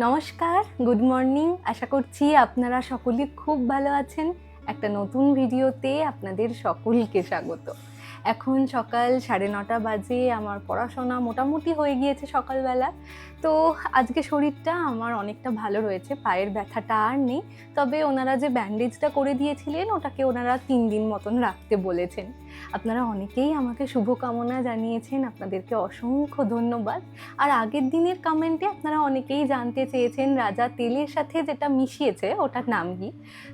নমস্কার, good morning. আশা করছি আপনারা সকলে খুব ভালো আছেন। একটা নতুন ভিডিওতে আপনাদের সকলকে স্বাগত। এখন সকাল 9:30 বাজে। আমার পড়াশোনা মোটামুটি হয়ে গিয়েছে সকালবেলা। তো আজকে শরীরটা আমার অনেকটা ভালো রয়েছে, পায়ের ব্যথাটা আর নেই। তবে ওনারা যে ব্যান্ডেজটা করে দিয়েছিলেন ওটাকে ওনারা 3 দিন মতন রাখতে বলেছেন। আপনারা অনেকেই আমাকে শুভকামনা জানিয়েছেন, আপনাদেরকে অসংখ্য ধন্যবাদ। আর আগের দিনের কমেন্টে আপনারা অনেকেই জানতে চেয়েছেন রাজা তেলের সাথে যেটা মিশিয়েছে ওটার নাম কি।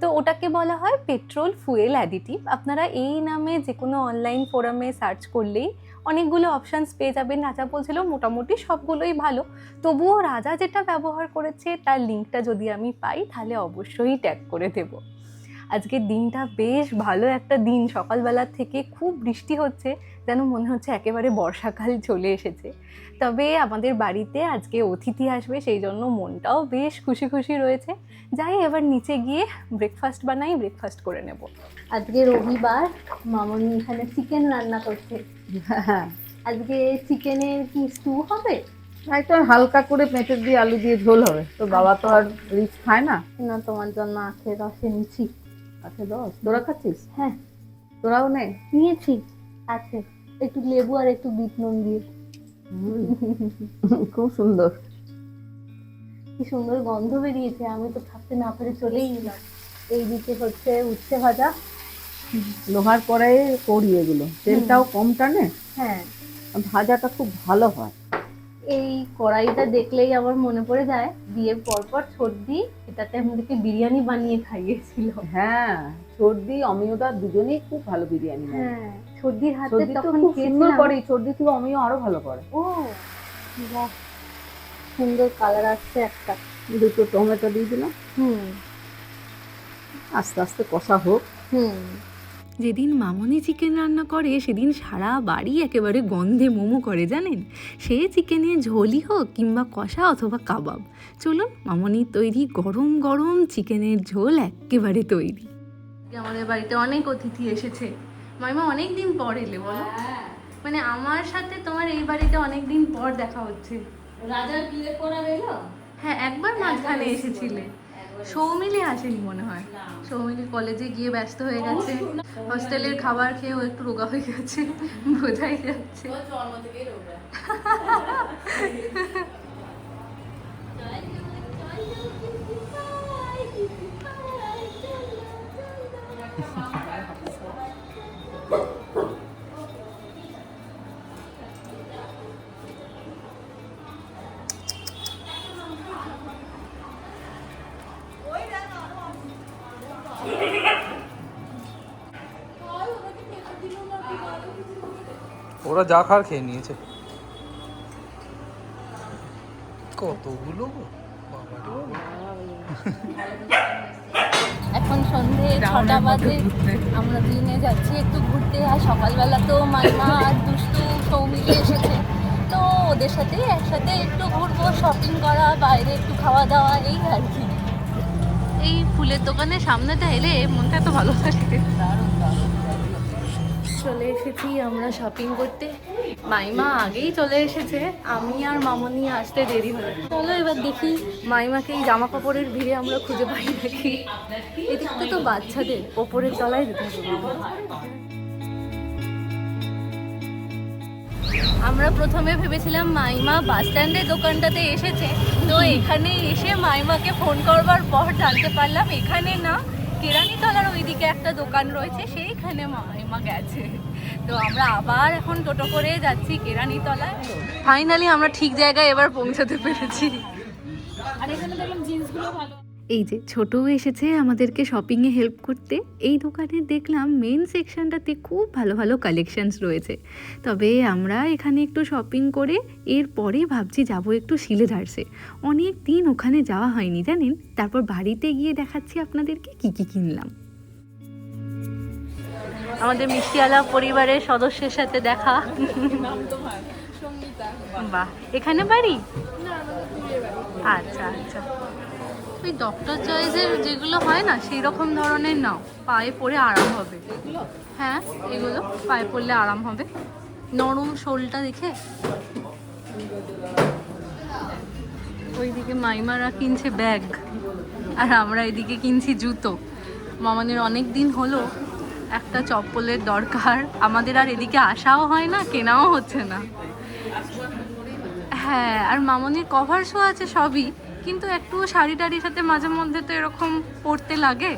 তো ওটাকে বলা হয় পেট্রোল ফুয়েল অ্যাডিটিভ। আপনারা এই নামে যে কোনো অনলাইন ফোরামে সার্চ করলেই অনেকগুলো অপশানস পেয়ে যাবেন। রাজা বলছিল মোটামুটি সবগুলোই ভালো, তবুও রাজা যেটা ব্যবহার করেছে তার লিঙ্কটা যদি আমি পাই তাহলে অবশ্যই ট্যাগ করে দেবো। আজকের দিনটা বেশ ভালো একটা দিন। সকালবেলা থেকে খুব বৃষ্টি হচ্ছে, যেন মনে হচ্ছে একেবারে বর্ষাকাল চলে এসেছে। তবে আমাদের বাড়িতে আজকে অতিথি আসবে, সেই জন্য মনটাও বেশ খুশি খুশি রয়েছে। যাই এবার নিচে গিয়ে ব্রেকফাস্ট বানাই, ব্রেকফাস্ট করে নেব। আজকে রবিবার, মামনি এখানে চিকেন রান্না করছে। আজকে চিকেনের কি স্টু হবে? একটু হালকা করে পেঁপে দিয়ে আলু দিয়ে ঝোল হবে। তো বাবা তো আর রিচ খায় না। না, তোমার জন্য আখের রসে নিচ্ছি। আচ্ছা দশ, তোরা খাচ্ছিস? হ্যাঁ, তোরাও নে। নিয়েছি, আছে একটু লেবু আর একটু বিট নুন দিয়ে। খুব সুন্দর, কি সুন্দর গন্ধ বেরিয়েছে, আমি তো থাকতে না পেরে চলেই গেলাম। এইদিকে হচ্ছে উচ্ছে ভাজা। লোহার কড়াইয়ে করি এগুলো, তেলটাও কম টানে, হ্যাঁ, ভাজাটা খুব ভালো হয়। এই কড়াইটা দেখলেই আমার মনে পড়ে যায় বিয়ের পরপর ছোটদি এটাতে আমাদেরকে বিরিয়ানি বানিয়ে খাইয়েছিল। হ্যাঁ, সর্দি অমিয়দা দুজনেই খুব ভালো বিরিয়ানি বানায়। হ্যাঁ, ছোটদির হাতে সর্দি তো তখন খুব সুন্দর খেয়েছিলাম। করে, সর্দি থেকে অমিয় আরো ভালো করে। ও বাহ, সুন্দর কালার আসছে একটা। দুটো টমেটো দিয়ে দিলাম, আস্তে আস্তে কষা হোক। যেদিন মামনি চিকেন রান্না করে সেদিন সারা বাড়ি একেবারে গন্ধে মোমো করে, জানেন। সে চিকেনের ঝোলই হোক কিংবা কষা অথবা কাবাব। চলুন, মামনির তৈরি গরম গরম চিকেনের ঝোল একেবারে তৈরি। আমাদের বাড়িতে অনেক অতিথি এসেছে। মাইমা অনেক দিন পর এলে, বলো। মানে আমার সাথে তোমার এই বাড়িতে অনেক দিন পর দেখা হচ্ছে। রাজার বিয়ে করা এলো? হ্যাঁ, একবার মাঝখানে এসেছিলে। সৌমিলি আসেনি মনে হয়। সৌমিলি কলেজে গিয়ে ব্যস্ত হয়ে গেছে, হস্টেলের খাবার খেয়ে ও একটু রোগা হয়ে গেছে, বোঝাই যাচ্ছে। জন্ম থেকেই রোগা। ওরা যা খার খেয়ে নিয়েছে। কতগুলো গো, এখন সন্ধে 6টা বাজে, আমরা দিনে যাচ্ছি একটু ঘুরতে। আর সকালবেলা তো মাইমা আর দুষ্টু সৌমিলি এসেছে, তো ওদের সাথেই একসাথে একটু ঘুরবো, শপিং করা, বাইরে একটু খাওয়া দাওয়া, এই আর কি। এই ফুলের দোকানের সামনেটা এলে মনটা এত ভালো লাগে। চলে এসেছি আমরা শপিং করতে। মাইমা আগেই চলে এসেছে, আমি আর মামনি আসতে দেরি হলো। চলো এবার দেখি মাইমাকে এই জামা কাপড়ের ভিড়ে আমরা খুঁজে পাই নাকি। এদিকটা তো বাচ্চাদের, ওপরের তলায় যেতে হবে। আমরা প্রথমে ভেবেছিলাম মাইমা বাস স্ট্যান্ডের দোকানটাতে এসেছে, তো এখানে এসে মাইমাকে ফোন করবার পর জানতে পারলাম এখানে না, কেরানীতলার ওইদিকে একটা দোকান রয়েছে, সেইখানে মাইমা গেছে। তো আমরা আবার এখন টোটো করে যাচ্ছি কেরানীতলায়। ফাইনালি আমরা ঠিক জায়গায় এবার পৌঁছাতে পেরেছি। আর এখানে দেখলাম জিন্সগুলো ভালো। এই যে ছোটও এসেছে আমাদেরকে শপিংয়ে হেল্প করতে। এই দোকানে দেখলাম মেন সেকশনটাতে খুব ভালো ভালো কালেকশনস রয়েছে। তবে আমরা এখানে একটু শপিং করে এরপরে ভাবছি যাব একটু শিলেদার্সে। অনেক দিন ওখানে যাওয়া হয়নি, জানেন। তারপর বাড়িতে গিয়ে দেখাচ্ছি আপনাদেরকে কি কি কিনলাম। আমাদের মিষ্টিওয়ালা পরিবারের সদস্যের সাথে দেখা। বাহ, এখানে বাড়ি? আচ্ছা আচ্ছা, ওই ডক্টর চয়েসের যেগুলো হয় না সেই রকম ধরনের নাও, পায়ে পরে আরাম হবে। হ্যাঁ, এগুলো পায়ে পরলে আরাম হবে, নরম শোলটা দেখে। ও ওইদিকে মাইমারা কিনছে ব্যাগ আর আমরা এদিকে কিনছি জুতো। মামানের অনেক দিন হলো একটা চপ্পলের দরকার, আমাদের আর এদিকে আসাও হয় না, কেনাও হচ্ছে না। হ্যাঁ, আর মামনির কভার শো আছে সবই, কিন্তু একটু শাড়ি টাড়ির সাথে মাঝে মধ্যে তো এরকম পরতে লাগে,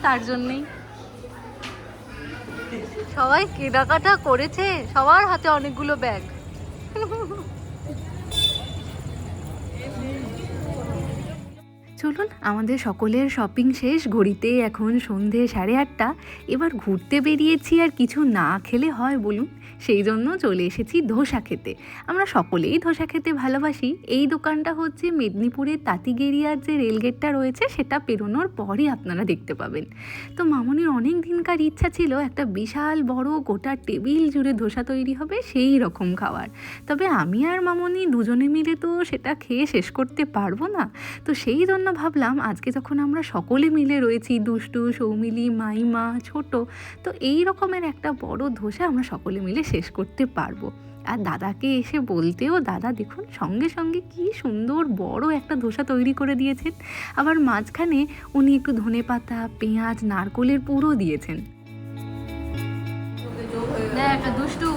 তার জন্যেই সবাই কেনাকাটা করেছে, সবার হাতে অনেকগুলো ব্যাগ। চলুন, আমাদের সকলের শপিং শেষ, ঘড়িতে এখন সন্ধে 8:30। এবার ঘুরতে বেরিয়েছি, আর কিছু না খেলে হয় বলুন? সেই জন্য চলে এসেছি ধোসা খেতে। আমরা সকলেই ধোসা খেতে ভালোবাসি। এই দোকানটা হচ্ছে মেদিনীপুরের তাঁতিগেরিয়ার যে রেলগেটটা রয়েছে সেটা পেরোনোর পরই আপনারা দেখতে পাবেন। তো মামনির অনেক দিনকার ইচ্ছা ছিল একটা বিশাল বড় গোটা টেবিল জুড়ে ধোসা তৈরি হবে সেই রকম খাওয়ার। তবে আমি আর মামনি দুজনে মিলে তো সেটা খেয়ে শেষ করতে পারবো না। তো সেই জন্য ভাবলাম আজকে যখন আমরা সকলে মিলে রয়েছি, দুষ্টু, সৌমিলি, মাইমা, ছোট, তো এই রকমের একটা বড় ধোসা আমরা সকলে মিলে শেষ করতে পারবো। আর দাদাকে এসে বলতেও দাদা দেখুন সঙ্গে সঙ্গে কি সুন্দর বড় একটা ধোসা তৈরি করে দিয়েছেন। আবার মাঝখানে উনি একটু ধনেপাতা, পেঁয়াজ, নারকোলের পুরো দিয়েছেন। দেখ দুষ্টু,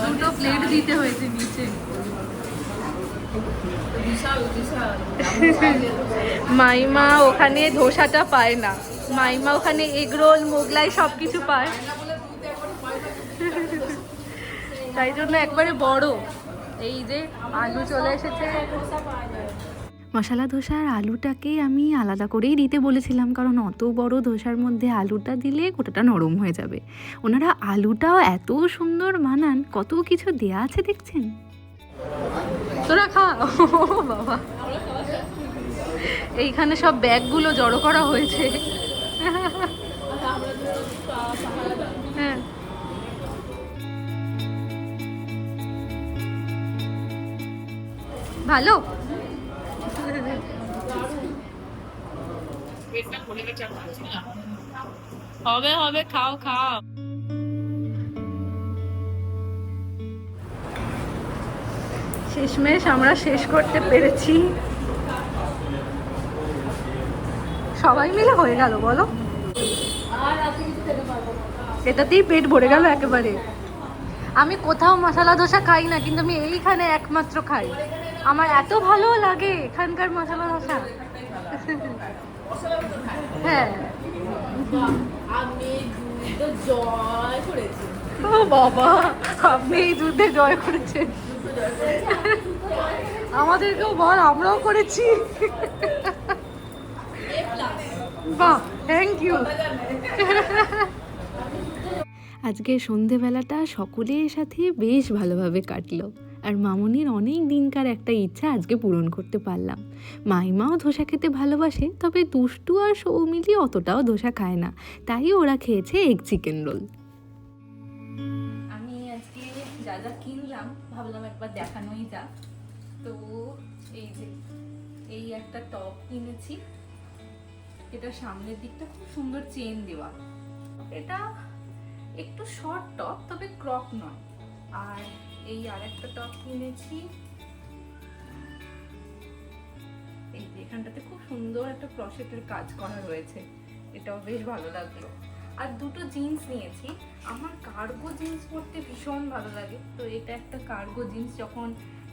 দুটো প্লেট দিতে হয়েছে নিচে। মাইমা ওখানে ধোসাটা পায় না, মাইমা ওখানে এগরোল, মোগলাই সব কিছু পায়, তাই জন্য একবারে বড়। এই যে আলু চলে এসেছে। মশলা ধোসা আর আলুটাকে আমি আলাদা করেই দিতে বলেছিলাম, কারণ অত বড় ধোসার মধ্যে আলুটা দিলে গোটাটা নরম হয়ে যাবে। ওনারা আলুটাও এত সুন্দর বানান, কত কিছু দেয়া আছে দেখছেন। তোরা খা। ও বাবা, এইখানে সব ব্যাগগুলো জড়ো করা হয়েছে। হ্যাঁ, ভালো। হবে হবে, খাও খাও। শেষমেশ আমরা শেষ করতে পেরেছি, সবাই মিলে হয়ে গেল বলো। এটাতেই পেট ভরে গেল একেবারে। আমি কোথাও মশলা ধোসা খাই না, কিন্তু আমি এইখানে একমাত্র খাই, আমার এত ভালো লাগে এখানকার মশলা ধোসা। হ্যাঁ, ও বাবা, আপনি এই যুদ্ধে জয় করেছেন। আমাদেরকেও বল, আমরাও করেছি। বাহ, থ্যাংক ইউ। আজকে সন্ধেবেলাটা সকলের সাথে বেশ ভালোভাবে কাটলো, আর মামনির অনেক দিনকার একটা ইচ্ছা আজকে পূরণ করতে পারলাম। মাইমাও ধোসা খেতে ভালোবাসে, তবে দুষ্টু আর সৌমিলি অতটাও ধোসা খায় না, তাই ওরা খেয়েছে এগ চিকেন রোল। আমি আজকে যা যা কিনলাম ভাবলাম একবার দেখানোই যাক। তো এই যে এই একটা টপ কিনেছি, এটা সামনের দিকটা খুব সুন্দর চেন দেওয়া, এটা একটু শর্ট টপ তবে ক্রপ নয়। আর এই আরেকটা টপ কিনেছি, এই যে এখানটাতে খুব সুন্দর একটা ক্রশেটের কাজ করা রয়েছে, এটাও বেশ ভালো লাগলো। আর দুটো জিন্স নিয়েছি, আমার কার্গো জিন্স পরতে ভীষণ ভালো লাগে, তো এটা একটা কার্গো জিন্স, যখন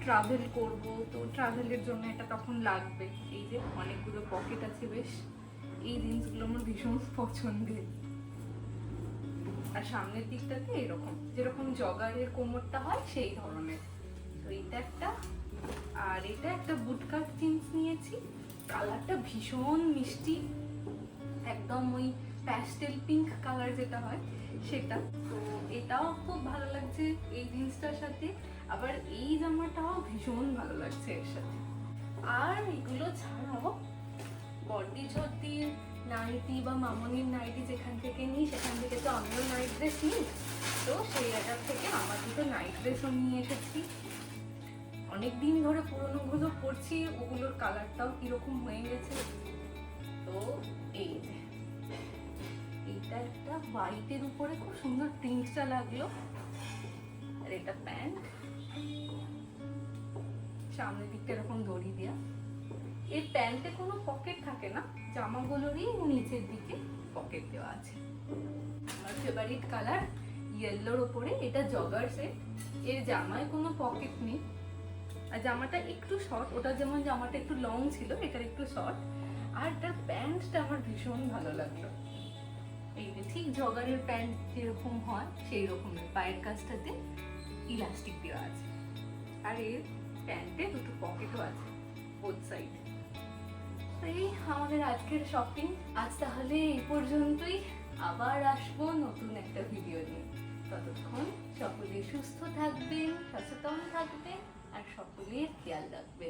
ট্রাভেল করব তো ট্রাভেলের জন্য এটা তখন লাগবে। এই যে অনেকগুলো পকেট আছে বেশ, এই জিন্সগুলো আমার ভীষণ পছন্দের। আর সামনের দিকটাতে এরকম যেরকম জগারের কোমরটা হয় সেই ধরনের। তো এটা একটা, আর এটা একটা বুটকাট জিন্স নিয়েছি, কালারটা ভীষণ মিষ্টি, একদম ওই প্যাস্টেল পিঙ্ক কালার যেটা হয় সেটা। তো এটাও খুব ভালো লাগছে এই জিন্সটার সাথে, আবার এই জামাটাও ভীষণ ভালো লাগছে এর সাথে। আর এগুলো ছাড়াও বডি ঝর্তির নাইটি বা মামনির নাইটি যেখান থেকে নিই সেখান থেকে তো আমিও নাইট ড্রেস নিই, তো সেই জায়গার থেকে আমার দুটো নাইট ড্রেসও নিয়ে এসেছি। অনেক দিন ধরে পুরোনোগুলো পরছি, ওগুলোর কালারটাও কিরকম হয়ে গেছে। তো এই যে এই এটা একটা হোয়াইটের উপরে খুব সুন্দর প্রিন্টটা লাগলো। আর এটা প্যান্ট, সামনের দিকটা এরকম দড়ি দেওয়া। এই প্যান্টে কোনো পকেট থাকে না, জামাগুলোরই নিচের দিকে পকেট দেওয়া আছে। আমার ফেভারিট কালার ইয়েলোর ওপরে, এটা জগার্সের। এর জামায় কোনো পকেট নেই, আর জামাটা একটু শর্ট, ওটা যেমন জামাটা একটু লং ছিল, এটার একটু শর্ট। আর এটার প্যান্টটা আমার ভীষণ ভালো লাগলো। এই যে ঠিক জগারের প্যান্ট যেরকম হয় সেই রকমের, পায়ের কাছটাতে ইলাস্টিক দেওয়া আছে। আর এর প্যান্টে দুটো পকেটও আছে বোথ সাইড। এই আমাদের আজকের শপিং। আজ তাহলে এই পর্যন্তই, আবার আসবো নতুন একটা ভিডিও নিয়ে। ততক্ষণ সকলে সুস্থ থাকবেন, সচেতন থাকবেন আর সকলের খেয়াল রাখবেন।